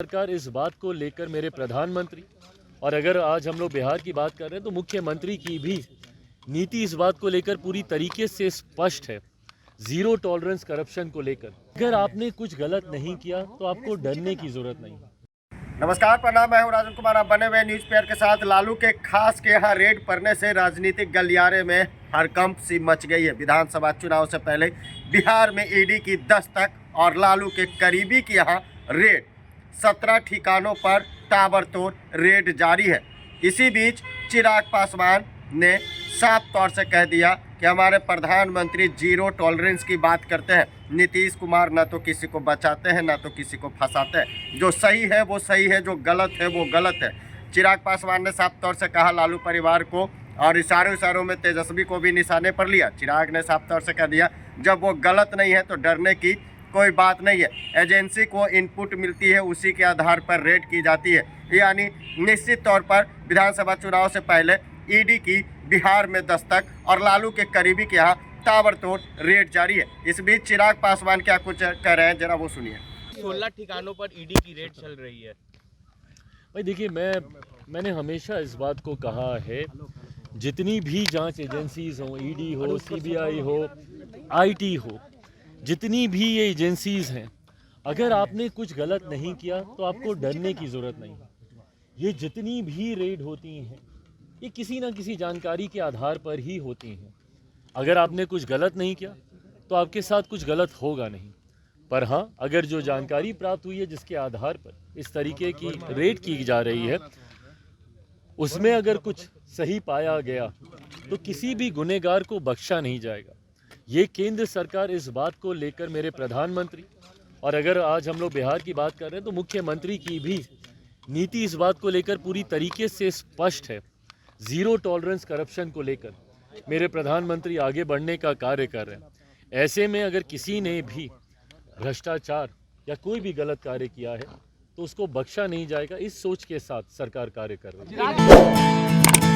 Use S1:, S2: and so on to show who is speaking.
S1: सरकार इस बात को लेकर मेरे प्रधानमंत्री और अगर आज हम लोग बिहार की बात कर रहे हैं तो मुख्यमंत्री की भी नीति इस बात को लेकर पूरी तरीके से स्पष्ट है। जीरो टॉलरेंस करप्शन को लेकर अगर आपने कुछ गलत नहीं किया तो आपको डरने की जरूरत नहीं।
S2: नमस्कार, प्रणाम। मैं हूं राजन कुमार। आप बने हुए न्यूज पेयर के साथ। लालू के खास के यहाँ रेड पड़ने से राजनीतिक गलियारे में हड़कंप सी मच गई है। विधानसभा चुनाव से पहले बिहार में ईडी की दस्तक और लालू के करीबी के यहाँ रेड। 17 ठिकानों पर ताबड़तोड़ रेड जारी है। इसी बीच चिराग पासवान ने साफ तौर से कह दिया कि हमारे प्रधानमंत्री जीरो टॉलरेंस की बात करते हैं। नीतीश कुमार ना तो किसी को बचाते हैं ना तो किसी को फंसाते हैं। जो सही है वो सही है, जो गलत है वो गलत है। चिराग पासवान ने साफ तौर से कहा लालू परिवार को, और इशारों में तेजस्वी को भी निशाने पर लिया। चिराग ने साफ तौर से कह दिया जब वो गलत नहीं है तो डरने की कोई बात नहीं है। एजेंसी को इनपुट मिलती है, उसी के आधार पर रेड की जाती है। यानी निश्चित तौर पर विधानसभा चुनाव से पहले ईडी की बिहार में दस्तक और लालू के करीबी के यहाँ ताबड़तोड़ रेड जारी है। इस बीच चिराग पासवान क्या कुछ कह रहे हैं, जरा वो सुनिए।
S3: 16 ठिकानों पर ईडी की रेड चल रही है।
S1: भाई देखिए, मैंने हमेशा इस बात को कहा है, जितनी भी जांच एजेंसीज हो, ईडी हो, सीबीआई हो, आईटी हो, जितनी भी ये एजेंसीज हैं, अगर आपने कुछ गलत नहीं किया तो आपको डरने की ज़रूरत नहीं। ये जितनी भी रेड होती हैं ये किसी ना किसी जानकारी के आधार पर ही होती हैं। अगर आपने कुछ गलत नहीं किया तो आपके साथ कुछ गलत होगा नहीं। पर हाँ, अगर जो जानकारी प्राप्त हुई है जिसके आधार पर इस तरीके की रेड की जा रही है, उसमें अगर कुछ सही पाया गया तो किसी भी गुनहगार को बख्शा नहीं जाएगा। ये केंद्र सरकार इस बात को लेकर मेरे प्रधानमंत्री और अगर आज हम लोग बिहार की बात कर रहे हैं तो मुख्यमंत्री की भी नीति इस बात को लेकर पूरी तरीके से स्पष्ट है। जीरो टॉलरेंस करप्शन को लेकर मेरे प्रधानमंत्री आगे बढ़ने का कार्य कर रहे हैं। ऐसे में अगर किसी ने भी भ्रष्टाचार या कोई भी गलत कार्य किया है तो उसको बख्शा नहीं जाएगा। इस सोच के साथ सरकार कार्य कर रही है।